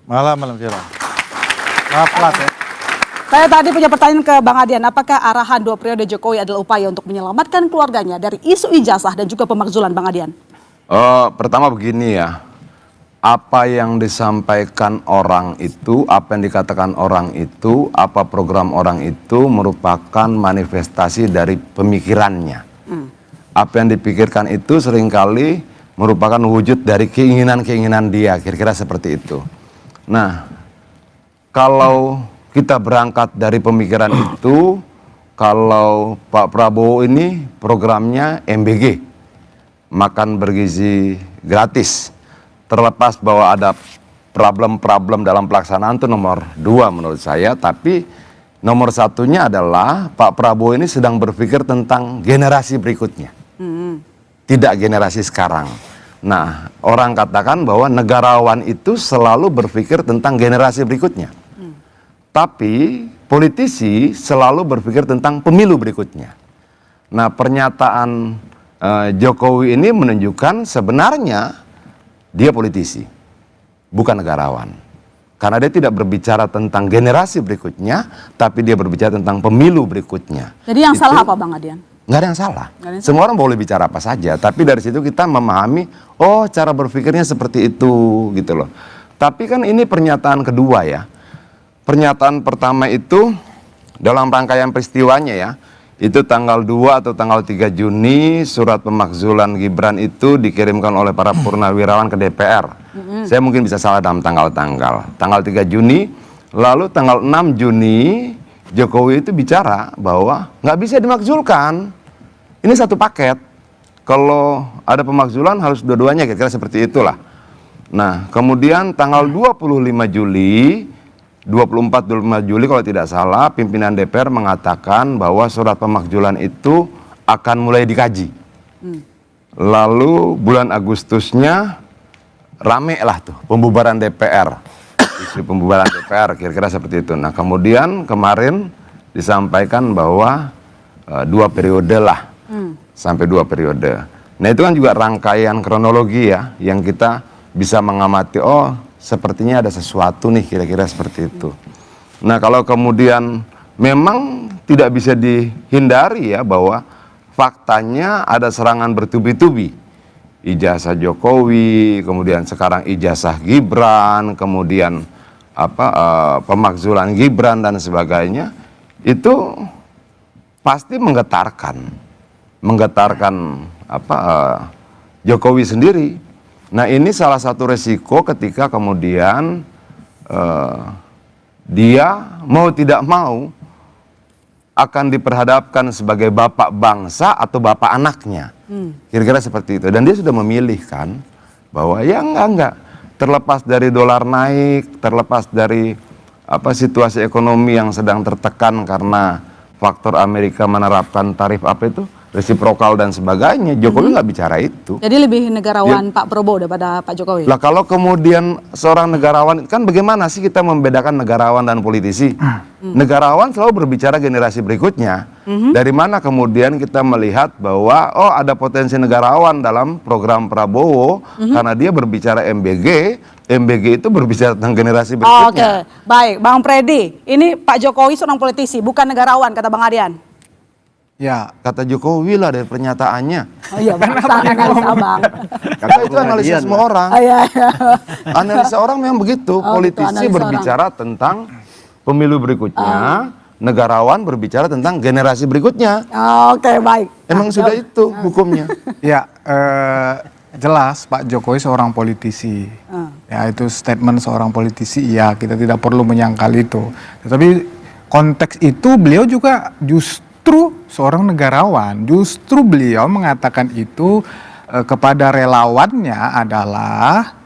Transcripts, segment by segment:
Malam Vira. Pelat ya. Saya tadi punya pertanyaan ke Bang Adian, apakah arahan 2 periode Jokowi adalah upaya untuk menyelamatkan keluarganya dari isu ijazah dan juga pemakzulan, Bang Adian? Pertama begini ya, apa yang disampaikan orang itu, apa yang dikatakan orang itu, apa program orang itu merupakan manifestasi dari pemikirannya. Apa yang dipikirkan itu seringkali merupakan wujud dari keinginan-keinginan dia, kira-kira seperti itu. Nah, kalau kita berangkat dari pemikiran itu, kalau Pak Prabowo ini programnya MBG, makan bergizi gratis, terlepas bahwa ada problem-problem dalam pelaksanaan itu nomor 2 menurut saya, tapi nomor 1-nya adalah Pak Prabowo ini sedang berpikir tentang generasi berikutnya, tidak generasi sekarang. Nah, orang katakan bahwa negarawan itu selalu berpikir tentang generasi berikutnya. Tapi politisi selalu berpikir tentang pemilu berikutnya. Nah, pernyataan Jokowi ini menunjukkan sebenarnya dia politisi, bukan negarawan. Karena dia tidak berbicara tentang generasi berikutnya, tapi dia berbicara tentang pemilu berikutnya. Jadi yang salah apa, Bang Adian? Nggak ada yang salah. Nggak ada yang Semua orang boleh bicara apa saja, tapi dari situ kita memahami, oh cara berpikirnya seperti itu, gitu loh. Tapi kan ini pernyataan kedua ya. Pernyataan pertama itu dalam rangkaian peristiwanya ya, itu tanggal 2 atau tanggal 3 Juni surat pemakzulan Gibran itu dikirimkan oleh para purnawirawan ke DPR. Saya mungkin bisa salah dalam tanggal-tanggal. Tanggal 3 Juni, lalu tanggal 6 Juni Jokowi itu bicara bahwa nggak bisa dimakzulkan. Ini satu paket. Kalau ada pemakzulan harus dua-duanya, kira-kira seperti itulah. Nah, kemudian tanggal 25 Juli 24-25 Juli kalau tidak salah, pimpinan DPR mengatakan bahwa surat pemakzulan itu akan mulai dikaji. Lalu bulan Agustusnya rame lah tuh pembubaran DPR. Isu pembubaran DPR kira-kira seperti itu. Nah, kemudian kemarin disampaikan bahwa 2 periode lah. Sampai 2 periode. Nah, itu kan juga rangkaian kronologi ya yang kita bisa mengamati, oh sepertinya ada sesuatu nih, kira-kira seperti itu. Nah, kalau kemudian memang tidak bisa dihindari ya bahwa faktanya ada serangan bertubi-tubi. Ijazah Jokowi, kemudian sekarang ijazah Gibran, kemudian pemakzulan Gibran dan sebagainya, itu pasti menggetarkan Jokowi sendiri. Nah, ini salah satu resiko ketika kemudian dia mau tidak mau akan diperhadapkan sebagai bapak bangsa atau bapak anaknya. Kira-kira seperti itu. Dan dia sudah memilih kan bahwa ya enggak. Terlepas dari dolar naik, terlepas dari situasi ekonomi yang sedang tertekan karena faktor Amerika menerapkan tarif resiprokal dan sebagainya, Jokowi nggak bicara itu. Jadi lebih negarawan Pak Prabowo daripada Pak Jokowi? Lah kalau kemudian seorang negarawan, kan bagaimana sih kita membedakan negarawan dan politisi? Negarawan selalu berbicara generasi berikutnya. Dari mana kemudian kita melihat bahwa oh ada potensi negarawan dalam program Prabowo karena dia berbicara MBG, MBG itu berbicara tentang generasi berikutnya. Oke, baik. Bang Freddy, ini Pak Jokowi seorang politisi, bukan negarawan, kata Bang Adian. Ya, Kata Jokowi lah dari pernyataannya. Oh iya, Bang, analisa Bang. Karena itu analisa semua orang. Iya. Analisa orang memang begitu. Politisi analisa berbicara tentang pemilu berikutnya, negarawan berbicara tentang generasi berikutnya. Oke, baik. Emang sudah itu hukumnya. ya jelas Pak Jokowi seorang politisi. Ya, itu statement seorang politisi. Ya, kita tidak perlu menyangkal itu. Tetapi konteks itu beliau juga justru seorang negarawan. Justru beliau mengatakan itu kepada relawannya adalah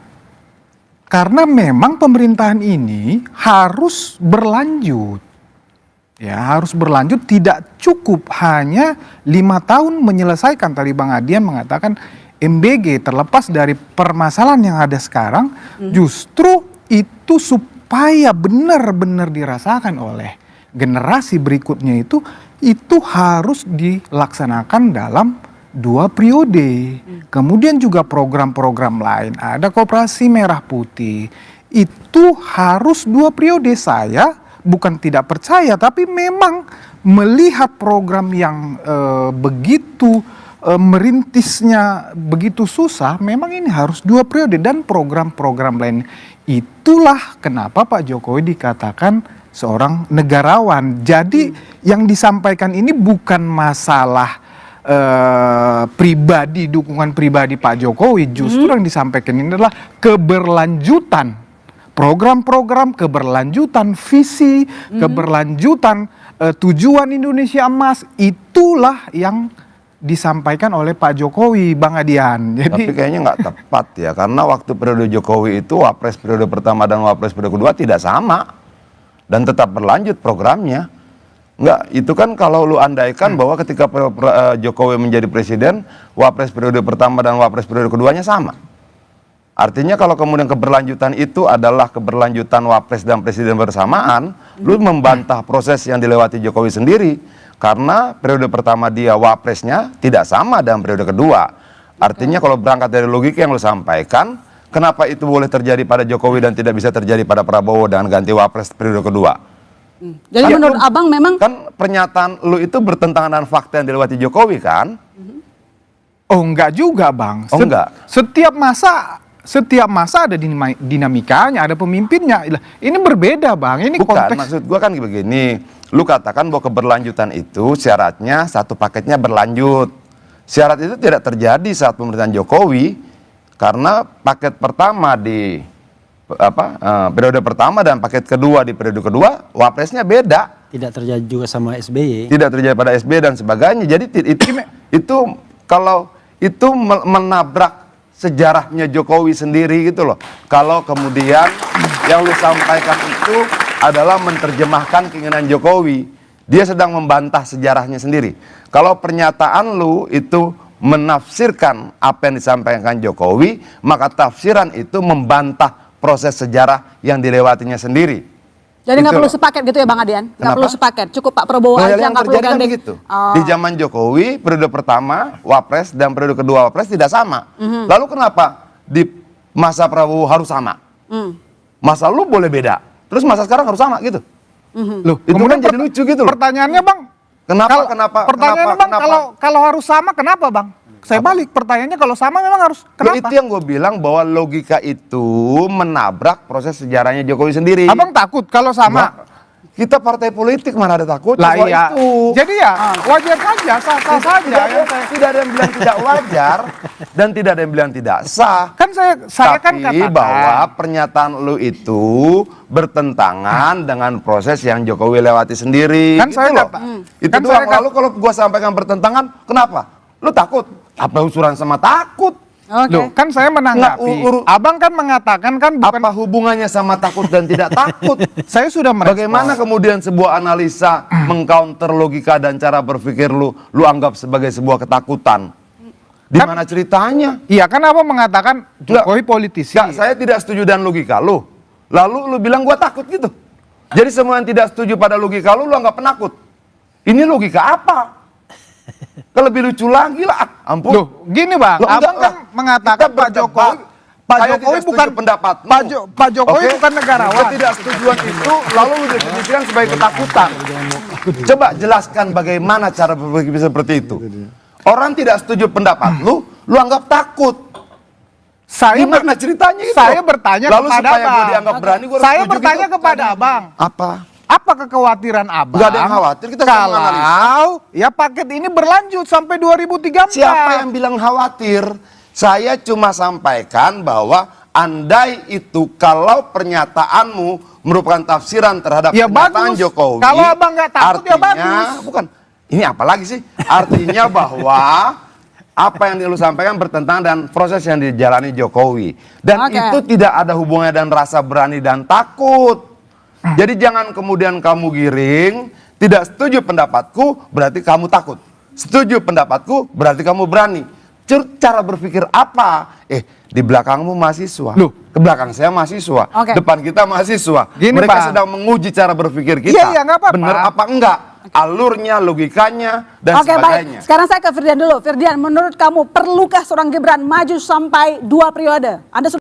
karena memang pemerintahan ini harus berlanjut. Ya, harus berlanjut, tidak cukup hanya 5 tahun menyelesaikan. Tadi Bang Adian mengatakan MBG, terlepas dari permasalahan yang ada sekarang, justru itu supaya benar-benar dirasakan oleh generasi berikutnya itu harus dilaksanakan dalam 2 periode. Kemudian juga program-program lain, ada Koperasi Merah Putih, itu harus 2 periode. Saya bukan tidak percaya, tapi memang melihat program yang begitu merintisnya begitu susah, memang ini harus 2 periode dan program-program lain. Itulah kenapa Pak Jokowi dikatakan seorang negarawan. Jadi yang disampaikan ini bukan masalah pribadi, dukungan pribadi Pak Jokowi. Justru yang disampaikan ini adalah keberlanjutan program-program, keberlanjutan visi, keberlanjutan tujuan Indonesia Emas. Itulah yang disampaikan oleh Pak Jokowi, Bang Adian. Tapi kayaknya nggak tepat ya, karena waktu periode Jokowi itu Wapres periode pertama dan Wapres periode kedua tidak sama dan tetap berlanjut programnya. Nggak, itu kan kalau lu andaikan bahwa ketika Jokowi menjadi presiden, Wapres periode pertama dan Wapres periode keduanya sama. Artinya kalau kemudian keberlanjutan itu adalah keberlanjutan Wapres dan Presiden bersamaan, lu membantah proses yang dilewati Jokowi sendiri. Karena periode pertama dia Wapresnya tidak sama dengan periode kedua. Artinya kalau berangkat dari logika yang lu sampaikan, kenapa itu boleh terjadi pada Jokowi dan tidak bisa terjadi pada Prabowo dengan ganti Wapres periode kedua? Jadi menurut Abang memang Kan pernyataan lu itu bertentangan dengan fakta yang dilewati Jokowi kan? Oh enggak juga Bang. Oh, enggak? Setiap masa ada dinamikanya, ada pemimpinnya. Ini berbeda Bang, ini Bukan, konteks. maksud gua kan begini. Lu katakan bahwa keberlanjutan itu syaratnya satu paketnya berlanjut. Syarat itu tidak terjadi saat pemerintahan Jokowi karena paket pertama di periode pertama dan paket kedua di periode kedua Wapresnya beda. Tidak terjadi juga sama SBY. Tidak terjadi pada SBY dan sebagainya. Jadi itu kalau itu menabrak sejarahnya Jokowi sendiri gitu loh. Kalau kemudian yang lu sampaikan itu adalah menerjemahkan keinginan Jokowi, dia sedang membantah sejarahnya sendiri. Kalau pernyataan lu itu menafsirkan apa yang disampaikan Jokowi, maka tafsiran itu membantah proses sejarah yang dilewatinya sendiri. jadi nggak Gitu perlu loh. sepaket gitu ya Bang Adian? Nggak Kenapa? perlu sepaket, cukup Pak Prabowo Nah, aja yang nggak perlu terjadi kan gandeng. begitu. Di zaman Jokowi, periode pertama Wapres dan periode kedua Wapres tidak sama. Lalu kenapa di masa Prabowo harus sama? Masa lu boleh beda, terus masa sekarang harus sama gitu? Loh, Itu kemudian kan jadi lucu gitu loh. Pertanyaannya Bang, pertanyaannya Bang, kalau harus sama kenapa Bang? Saya balik pertanyaannya, kalau sama memang harus Loh, kenapa? itu yang gue bilang bahwa logika itu menabrak proses sejarahnya Jokowi sendiri. Abang takut kalau sama? Nggak. Kita partai politik mana ada takut Lah soal iya. itu. Jadi ya wajar saja, sah-sah saja. Tidak ada yang bilang tidak wajar dan tidak ada yang bilang tidak sah. Kan saya kan Tapi katakan bahwa pernyataan lu itu bertentangan dengan proses yang Jokowi lewati sendiri. Kan saya loh. kata- Itu kan doang. saya Lalu kalau gua sampaikan bertentangan, kenapa? Lu takut? Apa usuran sama takut? Oke. Loh, kan saya menanggapi. Nggak, Abang kan mengatakan kan bukan. Apa hubungannya sama takut dan tidak takut? Saya sudah merespon. Bagaimana kemudian sebuah analisa mengcounter logika dan cara berpikir lu anggap sebagai sebuah ketakutan? Di mana ceritanya? Iya kan Abang mengatakan Jokowi politisi. Nggak, saya tidak setuju dengan logika lu. Lalu lu bilang gua takut gitu. Jadi semua yang tidak setuju pada logika lu anggap penakut. Ini logika apa? Lebih lucu lagi lah, ampun. Loh, gini Bang, Loh, Abang enggak kan lah. mengatakan Kita Pak berdebat. Jokowi Saya tidak setuju pendapatmu. Pak Jokowi Oke? bukan negarawan. Ketidaksetujuan itu lalu lu definisikan sebagai ketakutan. Coba jelaskan bagaimana cara berpikir seperti itu. Orang tidak setuju pendapat lu anggap takut. Gimana ceritanya itu? Saya bertanya lalu kepada supaya gue Abang. dianggap berani, gue harus Saya setuju bertanya gitu. kepada Abang. Apa? Apa kekhawatiran Abang? Nggak ada yang khawatir, kita sedang menganalisa. kalau ya paket ini berlanjut sampai 2034. Siapa yang bilang khawatir? Saya cuma sampaikan bahwa andai itu kalau pernyataanmu merupakan tafsiran terhadap Ya pernyataan bagus. Jokowi. Kalau Abang nggak takut, ya artinya, bagus. Bukan. Ini apa lagi sih? Artinya bahwa apa yang lu sampaikan bertentangan dengan proses yang dijalani Jokowi. Dan Oke. itu tidak ada hubungannya dan rasa berani dan takut. Jadi jangan kemudian kamu giring, tidak setuju pendapatku berarti kamu takut. Setuju pendapatku berarti kamu berani. Cara berpikir apa? Di belakangmu mahasiswa. Loh. Ke belakang saya mahasiswa. Oke. Depan kita mahasiswa. Gini, Mereka Pak. sedang menguji cara berpikir kita. Iya, iya, nggak apa-apa. Benar apa enggak? Alurnya, logikanya, dan Oke sebagainya. baik, sekarang saya ke Firdian dulu. Firdian, menurut kamu perlukah seorang Gibran maju sampai 2 periode? Anda